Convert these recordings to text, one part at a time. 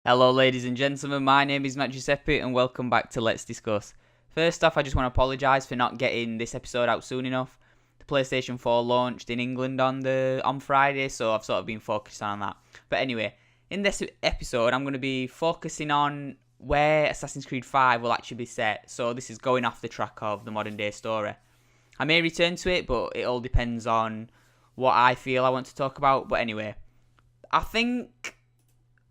Hello ladies and gentlemen, my name is notgiuseppe and welcome back to Let's Discuss. First off, I just want to apologise for not getting this episode out soon enough. The PlayStation 4 launched in England on Friday, so I've sort of been focused on that. But anyway, in this episode I'm going to be focusing on where Assassin's Creed 5 will actually be set, so this is going off the track of the modern day story. I may return to it, but it all depends on what I feel I want to talk about. But anyway, I think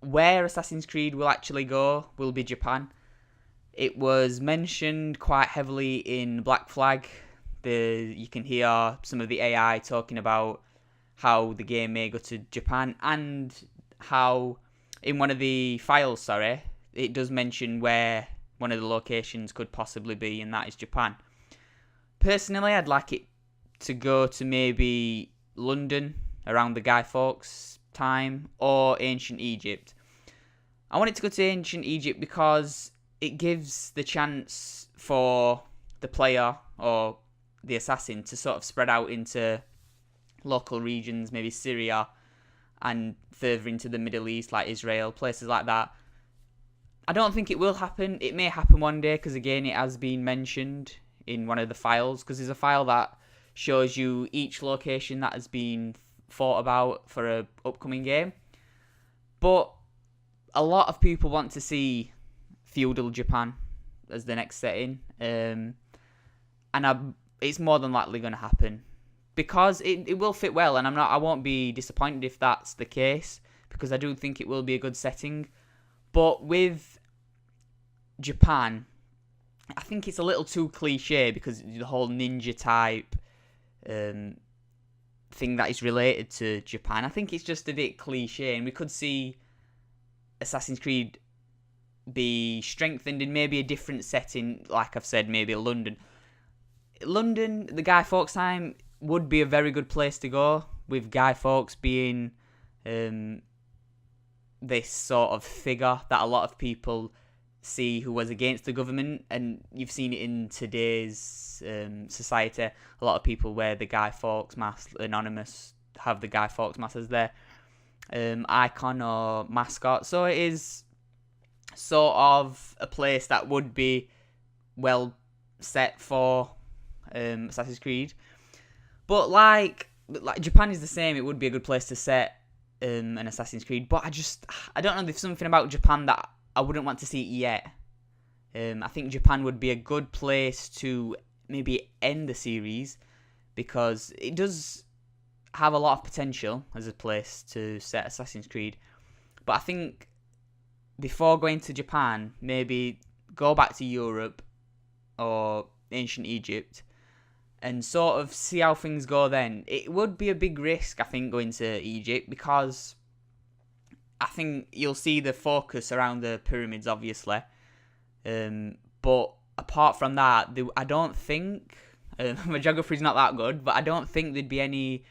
where Assassin's Creed will actually go will be Japan. It was mentioned quite heavily in Black Flag. You can hear some of the AI talking about how the game may go to Japan, and how in one of the files, it does mention where one of the locations could possibly be, and that is Japan. Personally, I'd like it to go to maybe London around the Guy Fawkes time, or ancient Egypt. I want it to go to ancient Egypt because it gives the chance for the player or the assassin to sort of spread out into local regions, maybe Syria and further into the Middle East, like Israel, places like that. I don't think it will happen. It may happen one day, because again, it has been mentioned in one of the files, because there's a file that shows you each location that has been thought about for a upcoming game. But a lot of people want to see feudal Japan as the next setting, and it's more than likely going to happen, because it will fit well, and I won't be disappointed if that's the case, because I do think it will be a good setting. But with Japan, I think it's a little too cliche, because the whole ninja type thing that is related to Japan, I think it's just a bit cliche, and we could see Assassin's Creed be strengthened in maybe a different setting, like I've said, maybe London. The Guy Fawkes time would be a very good place to go, with Guy Fawkes being this sort of figure that a lot of people see who was against the government, and you've seen it in today's society. A lot of people wear the Guy Fawkes mask, Anonymous have the Guy Fawkes mask as their icon or mascot, so it is sort of a place that would be well set for Assassin's Creed. But like Japan is the same, it would be a good place to set an Assassin's Creed, but I don't know, there's something about Japan that I wouldn't want to see it yet. I think Japan would be a good place to maybe end the series, because it does have a lot of potential as a place to set Assassin's Creed. But I think before going to Japan, maybe go back to Europe or ancient Egypt and sort of see how things go then. It would be a big risk, I think, going to Egypt, because I think you'll see the focus around the pyramids, obviously. But apart from that, I don't think my geography's not that good, but I don't think there'd be any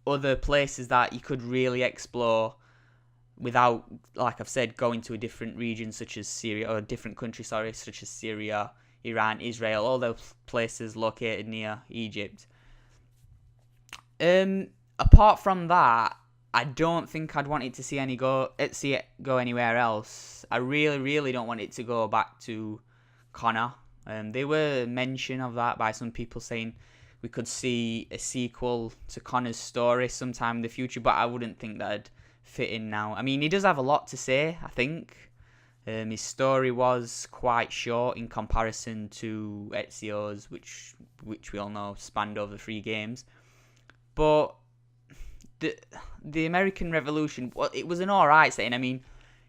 other places that you could really explore without, like I've said, going to a different region such as Syria, or a different country, such as Syria, Iran, Israel, all those places located near Egypt. Apart from that, I don't think I'd want it to see it go anywhere else. I really, really don't want it to go back to Connor. There were mention of that by some people, saying we could see a sequel to Connor's story sometime in the future, but I wouldn't think that'd fit in now. I mean, he does have a lot to say, I think. His story was quite short in comparison to Ezio's, which we all know spanned over 3 games. But the American Revolution, well, it was an alright setting. I mean,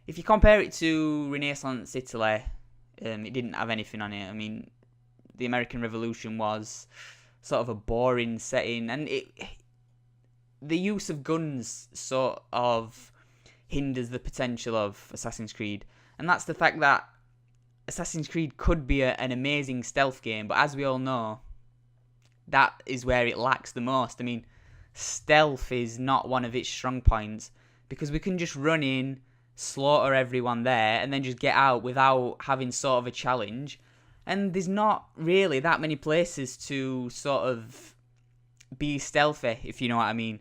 if you compare it to Renaissance Italy, it didn't have anything on it. I mean, the American Revolution was sort of a boring setting, and the use of guns sort of hinders the potential of Assassin's Creed. And that's the fact that Assassin's Creed could be an amazing stealth game, but as we all know, that is where it lacks the most. I mean, stealth is not one of its strong points, because we can just run in, slaughter everyone there, and then just get out without having sort of a challenge. And there's not really that many places to sort of be stealthy, if you know what I mean.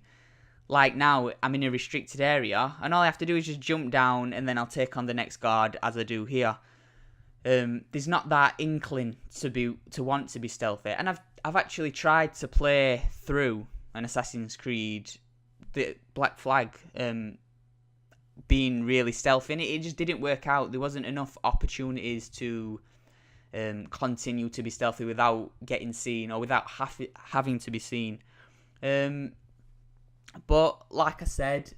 like now, I'm in a restricted area, and all I have to do is just jump down, and then I'll take on the next guard as I do here. There's not that inkling to want to be stealthy, and I've actually tried to play through an Assassin's Creed, the Black Flag, being really stealthy, and it just didn't work out. There wasn't enough opportunities to continue to be stealthy without getting seen or without having to be seen. But like I said,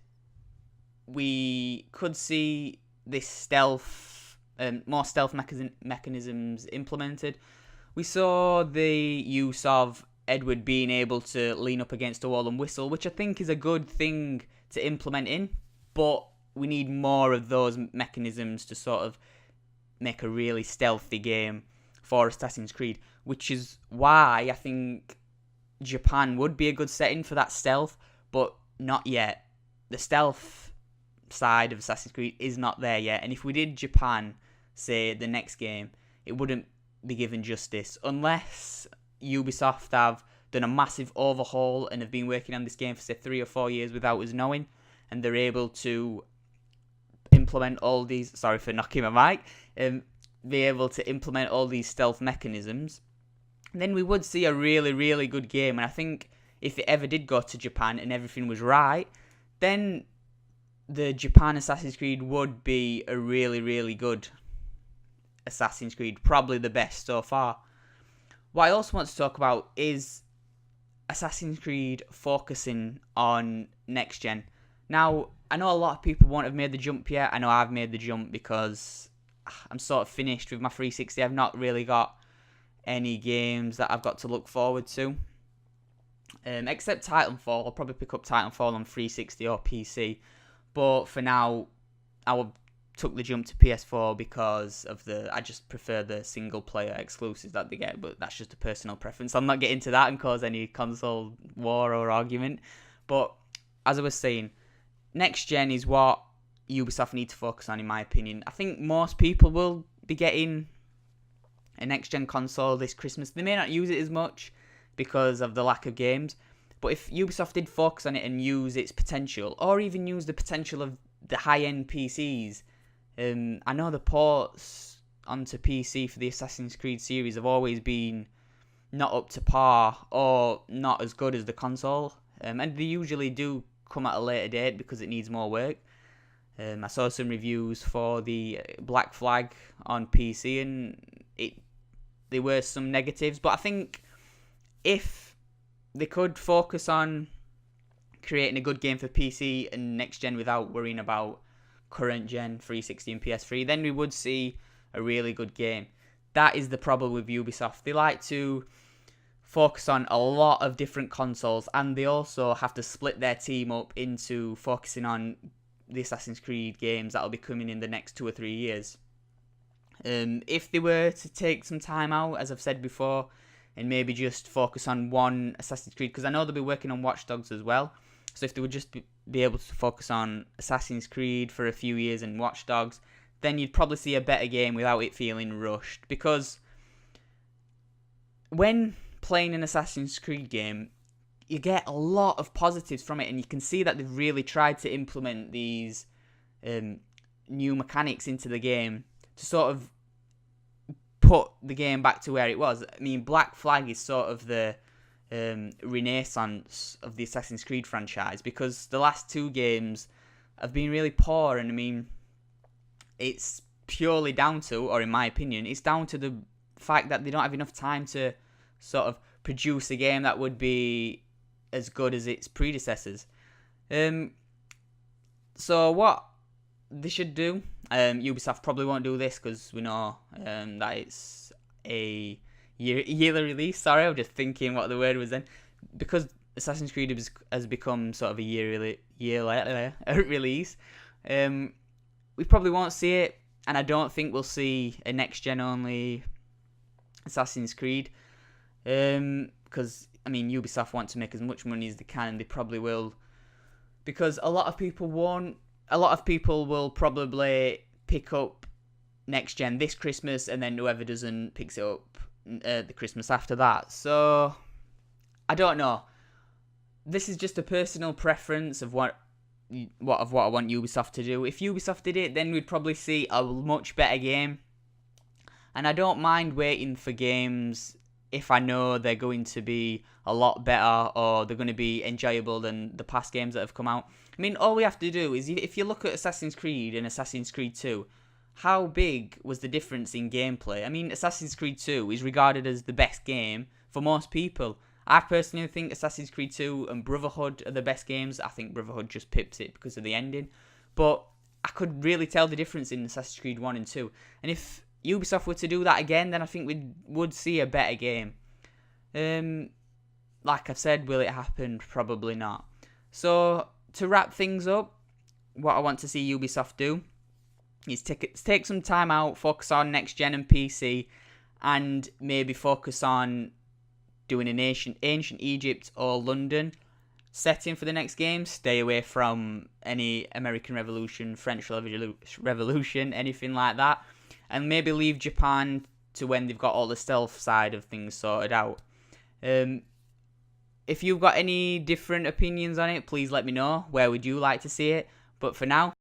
we could see this stealth, more stealth mechanisms implemented. We saw the use of Edward being able to lean up against a wall and whistle, which I think is a good thing to implement in, but we need more of those mechanisms to sort of make a really stealthy game for Assassin's Creed, which is why I think Japan would be a good setting for that stealth, but not yet. The stealth side of Assassin's Creed is not there yet, and if we did Japan, say, the next game, it wouldn't be given justice, unless Ubisoft have done a massive overhaul and have been working on this game for, say, 3 or 4 years without us knowing, and they're able to implement all these, sorry for knocking my mic, be able to implement all these stealth mechanisms, then we would see a really, really good game. And I think if it ever did go to Japan and everything was right, then the Japan Assassin's Creed would be a really, really good Assassin's Creed, probably the best so far. What I also want to talk about is Assassin's Creed focusing on next gen. Now, I know a lot of people won't have made the jump yet. I know I've made the jump because I'm sort of finished with my 360. I've not really got any games that I've got to look forward to. Except Titanfall. I'll probably pick up Titanfall on 360 or PC. But for now, took the jump to PS4 because of I just prefer the single player exclusives that they get, but that's just a personal preference. I'm not getting into that and cause any console war or argument. But as I was saying, next gen is what Ubisoft need to focus on, in my opinion. I think most people will be getting a next gen console this Christmas. They may not use it as much because of the lack of games, but if Ubisoft did focus on it and use its potential, or even use the potential of the high-end PCs, I know the ports onto PC for the Assassin's Creed series have always been not up to par or not as good as the console, and they usually do come at a later date because it needs more work. I saw some reviews for the Black Flag on PC, and there were some negatives, but I think if they could focus on creating a good game for PC and next gen without worrying about current gen 360 and PS3, then we would see a really good game. That is the problem with Ubisoft. They like to focus on a lot of different consoles, and they also have to split their team up into focusing on the Assassin's Creed games that will be coming in the next 2 or 3 years. If they were to take some time out, as I've said before, and maybe just focus on one Assassin's Creed, because I know they'll be working on Watch Dogs as well, so if they would just be able to focus on Assassin's Creed for a few years and Watch Dogs, then you'd probably see a better game without it feeling rushed, because when playing an Assassin's Creed game, you get a lot of positives from it, and you can see that they've really tried to implement these new mechanics into the game to sort of put the game back to where it was. I mean, Black Flag is sort of the renaissance of the Assassin's Creed franchise, because the last 2 games have been really poor, and I mean, it's purely down to, or in my opinion, it's down to the fact that they don't have enough time to sort of produce a game that would be as good as its predecessors. So what they should do, Ubisoft probably won't do this because we know that it's a yearly release. Sorry, I was just thinking what the word was then. Because Assassin's Creed has become sort of a year later release, we probably won't see it, and I don't think we'll see a next-gen only Assassin's Creed, because, I mean, Ubisoft want to make as much money as they can, and they probably will, because a lot of people will probably pick up next-gen this Christmas, and then whoever doesn't picks it up the Christmas after that. So I don't know. this is just a personal preference of what I want Ubisoft to do. If Ubisoft did it, then we'd probably see a much better game. And I don't mind waiting for games if I know they're going to be a lot better or they're going to be enjoyable than the past games that have come out. I mean, all we have to do is, if you look at Assassin's Creed and Assassin's Creed 2, how big was the difference in gameplay? I mean, Assassin's Creed 2 is regarded as the best game for most people. I personally think Assassin's Creed 2 and Brotherhood are the best games. I think Brotherhood just pipped it because of the ending. But I could really tell the difference in Assassin's Creed 1 and 2. And if Ubisoft were to do that again, then I think we would see a better game. Like I've said, will it happen? Probably not. So, to wrap things up, what I want to see Ubisoft do is take some time out, focus on next gen and PC, and maybe focus on doing an ancient Egypt or London setting for the next game. Stay away from any American Revolution, French Revolution, anything like that. And maybe leave Japan to when they've got all the stealth side of things sorted out. If you've got any different opinions on it, please let me know. Where would you like to see it? But for now,